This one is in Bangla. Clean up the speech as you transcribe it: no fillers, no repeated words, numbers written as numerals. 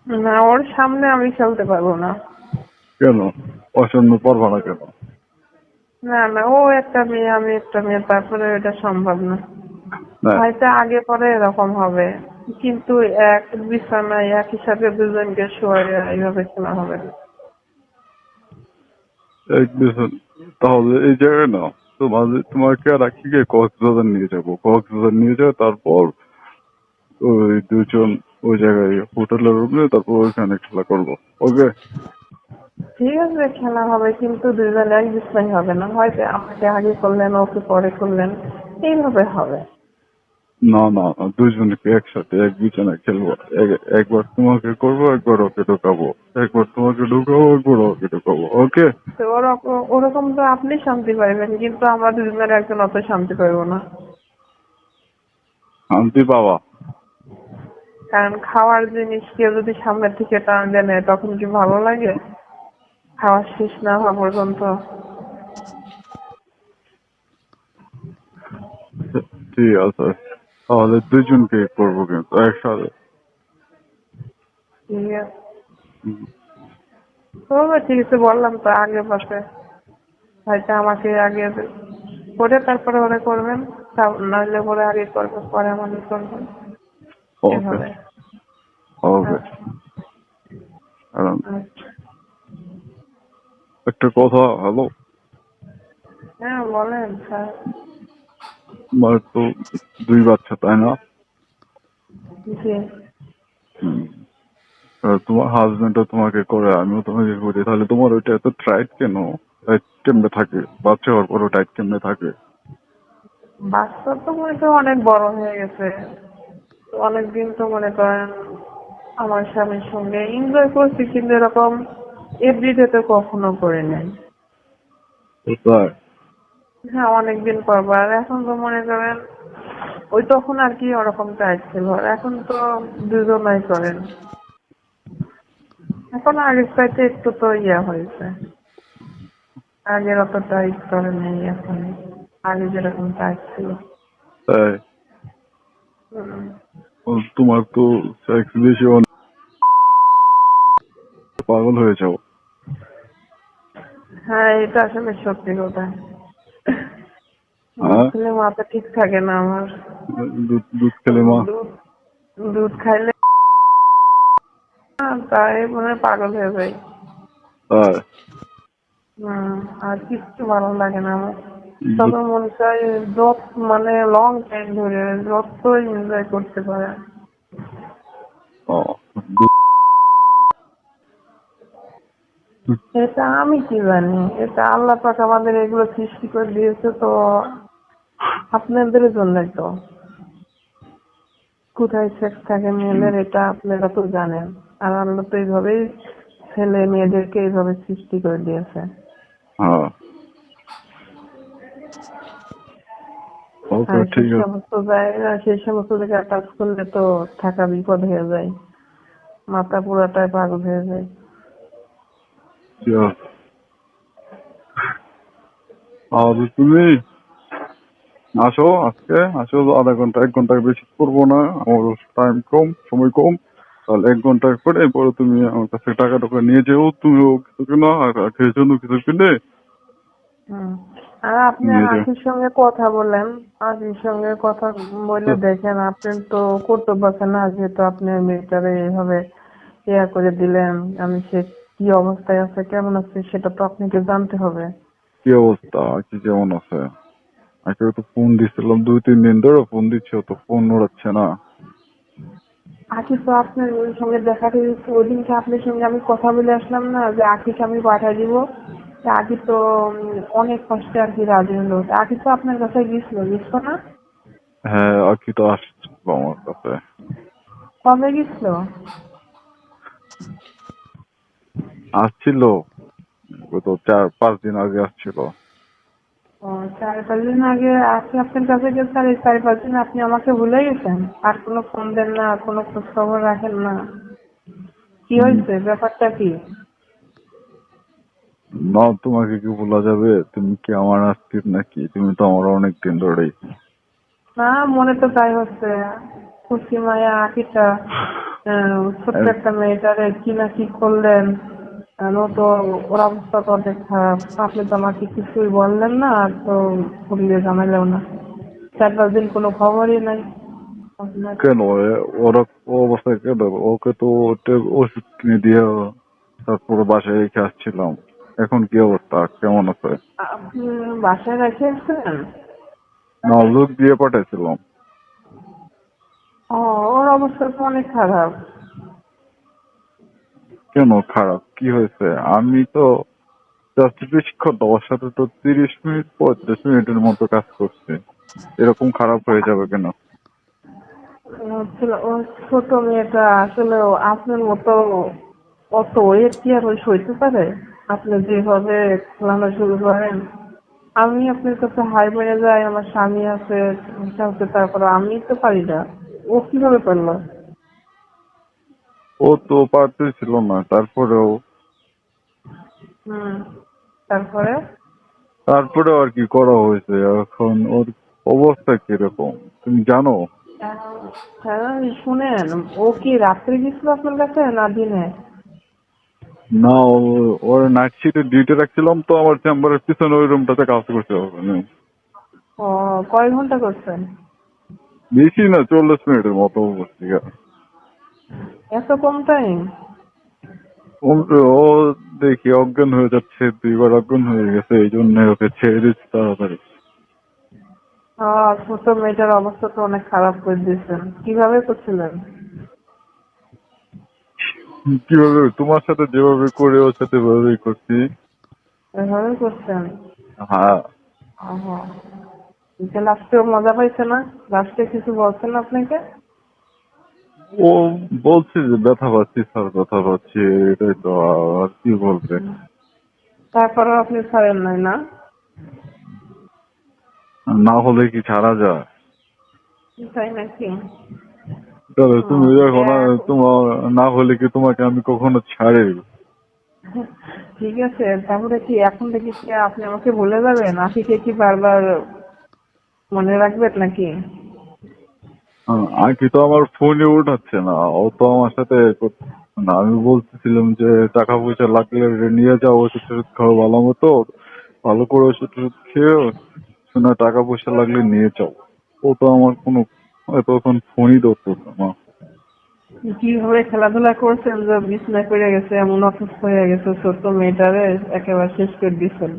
না, ওর সামনে আমি খেলতে পারবো না। কেন? পছন্দ পারবা না কেন? না না, ও একটা মেয়ে আমি একটা মেয়ে, তারপরে এটা সম্ভব না। না, হয়তো আগে পরে এরকম হবে, কিন্তু এক বিছানায় একই সাথে দুজনকে শোয়াইয়া এইভাবে খেলা হবে না। এক বছর তাহলে এই জায়গায় না, তোমাকে রাখি গিয়ে কক্সবাজার নিয়ে যাবো। কক্সবাজার নিয়ে যাও, তারপর ওই দুজন ওই জায়গায় হোটেলের রুম নিয়ে তারপর ওইখানে খেলা করবো। ওকে? ঠিক আছে, খেলা হবে, কিন্তু দুজন এক বিছানায় হবে না। হয়তো আমাকে আগে করলেন, ওকে পরে করলেন, এইভাবে হবে। না না না, দুজনকে একসাথে এক বিছানায় খেলবো। একবার তোমাকে করবো, একবার ওকে ঢোকাবো। একবার তোমাকে ঢোকাবো, একবার ওকে ঢোকাবো। ওকে? তো ওরকম ওরকম তো আপনি শান্তি পাইবেন, কিন্তু আমরা দুজনের একজন অত শান্তি পাইবো না। শান্তি পাওয়া? কারণ খাওয়ার জিনিস কেউ যদি সামনের থেকে টান দেয় তখন কি ভালো লাগে? খাওয়া শেষ না হওয়া পর্যন্ত। ঠিক আছে, তাহলে দুজনকে করবো কিন্তু একসাথে। ঠিক আছে, তবে ঠিক আছে, বললাম তো আগে পাশে। হয়তো আমাকে আগে করে তারপরে ওরা করবেন, নাহলে পরে আগে করবেন, পরে আমাকে করবেন, ওকে। এভাবে। ওকে। আচ্ছা। কারণ আচ্ছা। একটা কথা, হ্যালো। হ্যাঁ বলেন স্যার। তোমার তো দুই বাচ্চা, তাই না? জি। হুম। আর তোমার হাজবেন্ডও তোমাকে করে, আমিও তোমাকে করি, তাহলে তোমার ওইটা এত টাইট কেন? টাইট কেমনে থাকে? বাচ্চা হওয়ার পরও টাইট কেমনে থাকে? বাচ্চা তো মনে করেন অনেক বড় হয়ে গেছে, অনেকদিন তো মনে করেন আমার স্বামীর সঙ্গে এনজয় করছি, কিন্তু এরকম এভরিডে তো কখনো করে নাই। তাই? হ্যাঁ, অনেকদিন পর পর। আর এখন তো মনে করেন ওই তখন আর কি ওরকম টাইট ছিল, আর এখন তো দুজনাই করেন। এখন আগের চাইতে একটু তো ইয়া হয়েছে, আগের অত টাইট করে নেই এখন, আগে যেরকম টাইট ছিল। তাই? হুম। তোমার তো সেক্স বেশি, অনেক পাগল হয়ে যাও। হ্যাঁ, এটা আসলে সত্যি কথা। দুধ হ্যাঁ? খেলে মাথা ঠিক থাকে না আমার। দুধ দুধ খেলে মা? দুধ দুধ খাইলে না, তাই মনে হয় পাগল হয়ে যাই। তাই? আর কিচ্ছু ভালো লাগে না আমার। দুধ? তবে মনে চাই যত মানে লং টাইম ধরে যত এনজয় করতে পারে। ও, দুধ। এটা আমি কি জানি, এটা আল্লাহ পাক আমাদের এগুলো সৃষ্টি করে দিয়েছে তো আপনাদের জন্যই তো। কোথায় সেক্স থাকে মেয়েদের এটা আপনারা তো জানেন। আর আল্লাহ তো এইভাবেই ছেলে মেয়েদেরকে এইভাবে সৃষ্টি করে দিয়েছে। হ্যাঁ। ওকে, আর ঠিক আছে। সেই সমস্ত জায়গায় টাচ করলে তো থাকা বিপদ হয়ে যায়, মাথা পুরাটাই পাগল হয়ে যায়। ঠিক আছে। আর তুমি আসো, আজকে আসো, আধা ঘন্টা 1 ঘন্টার বেশি করবো না, আমার টাইম কম, সময় কম। তাহলে 1 ঘন্টা করে পরে তুমি আমার কাছে টাকা টাকা নিয়ে যেও, তুমিও কিছু কিনো আর খেয়ে জন্য কিছু কিনে হুম। আর আপনি নিয়ে যেও। আখির সঙ্গে কথা বলেন, আখির সঙ্গে কথা বলে দেখেন। আপনি তো কর্তব্য আছে না, যেহেতু আপনি মেয়েটারে এইভাবে ইয়া করে দিলেন, আমি সে কি অবস্থায় আছে কেমন আছে সেটা তো আপনাকে জানতে হবে। কি অবস্থা? কি কেমন আছে? আজকে তো ফোন দিচ্ছিলাম 2-3 দিন ধরে, ফোন দিচ্ছি, তো ফোন উড়াচ্ছে না। আখি তো আপনার ওই সঙ্গে দেখা করেছি, ওই দিনকে আপনার সঙ্গে আমি কথা বলে আসলাম না যে আখিকে আমি পাঠিয়ে দিব। তা আখি তো অনেক কষ্টে আর কি রাজি হলো। তা আখি তো আপনার কাছে গেছিল না? হ্যাঁ, আকি তো আসছিল আমার কাছে। কবে গেছিল? আসছিল, গত 4-5 দিন আগে আসছিল। ও, 4-5 দিন আগে আজকে আপনার কাছে গেছে, আর এই 4-5 দিন আপনি আমাকে ভুলে গেছেন? আর কোনো ফোন দেন না, কোনো খোঁজ খবর রাখেন না? কি হম। হয়েছে, ব্যাপারটা কি? না, তোমাকে কি বলা যাবে? তুমি কি আমার আত্মীয় নাকি? তুমি তো আমার অনেক দিন ধরেই। না, মনে তো তাই হচ্ছে, খুশি মায়া আখিটা। ছোট্ট একটা মেয়েটারে কি না কি করলেন। ও তো ওর অবস্থা তো অনেক খারাপ। আপনি তো আমাকে কিছুই বললেন না, আর তো বললে জানালেও না। 4-5 দিন কোনো খবরই নাই আপনার। কেন ওরা ও অবস্থায় কেন? ওকে তো ওষুধ কিনে দিয়ে তারপরে বাসায় রেখে আসছিলাম। এখন কি অবস্থা, কেমন আছে? আপনি বাসায় রেখেছেন? না, লোক দিয়ে পাঠাইছিলাম। ও, ওর অবস্থা তো অনেক খারাপ। কেন খারাপ, কি হয়েছে? আমি তো জাস্ট বেশিক্ষণ না, ওর সাথে তো 30 মিনিট 35 মিনিটের মতো কাজ করছি। এরকম খারাপ হয়ে যাবে কেন? হচ্ছিল ও ছোট মেয়েটা আসলে আপনার মতো অত ওয়েট কি আর ওই সইতে পারে? আপনি যেভাবে খেলানো শুরু করেন, আমি আপনার কাছে হাই মেরে যাই, আমার স্বামী আছে, সংসার আছে, তারপরে আমি তো পারি না। ও কিভাবে পারলো? ও তো পারতেছিল না, তারপরেও হুম, তারপরে তারপরেও আর কি করা হয়েছে। এখন ওর অবস্থা কিরকম তুমি জানো? হ্যাঁ, শুনেন, ও কি রাত্রে গেছিল আপনার কাছে না দিনে? না, ওর নাইট শিফটে ডিউটি রাখছিলাম তো, আমার চেম্বারের পিছনে ওই রুমটাতে কাজ করতে হবে না। ও, কয় ঘন্টা করছেন? বেশি না, 40 মিনিটের মতো করছি। এত কম টাইম? ও দেখি অজ্ঞান হয়ে যাচ্ছে, 2বার অজ্ঞান হয়ে গেছে, এই জন্য ওকে ছেড়ে দিচ্ছি তাড়াতাড়ি। ছোট মেয়েটার অবস্থা তো অনেক খারাপ করে দিয়েছেন। কিভাবে করছিলেন? কিভাবে? তোমার সাথে যেভাবে করে ওর সাথে ওইভাবেই করছি। এভাবে করছেন? হ্যাঁ। লাস্টে মজা পাইছে না? লাস্টে কিছু বলছেন না আপনাকে? ও বলছে যে ব্যথা পাচ্ছি স্যার, ব্যথা পাচ্ছি, এটাই তো, আর কি বলবে? তারপরেও আপনি ছাড়েন নাই না? না হলে কি ছাড়া যায়? তাই নাকি? তাহলে তুমি দেখো না, দেখ, তোমার না হলে কি তোমাকে আমি কখনো ছাড়ি? ঠিক আছে, তাহলে কি এখন থেকে কি আপনি আমাকে ভুলে যাবেন? আশিকে কি বারবার মনে রাখবেন নাকি? আঁকি তো আমার ফোনে উঠাচ্ছে না, ও তো আমার সাথে করতেছে না। আমি বলতেছিলাম যে টাকা পয়সা লাগলে নিয়ে যাও, ওষুধ টষুধ খাও ভালো মতো, ভালো করে ওষুধ টষুধ খেয়েও শোনা, টাকা পয়সা লাগলে নিয়ে যাও। ও তো আমার কোনো তখন ফোনই ধরতেছে না। কিভাবে খেলাধুলা করছেন যে বিছনায় পড়ে গেছে, এমন অসুস্থ হয়ে গেছে, ছোট্ট মেয়েটারে একেবারে শেষ করে দিচ্ছেন।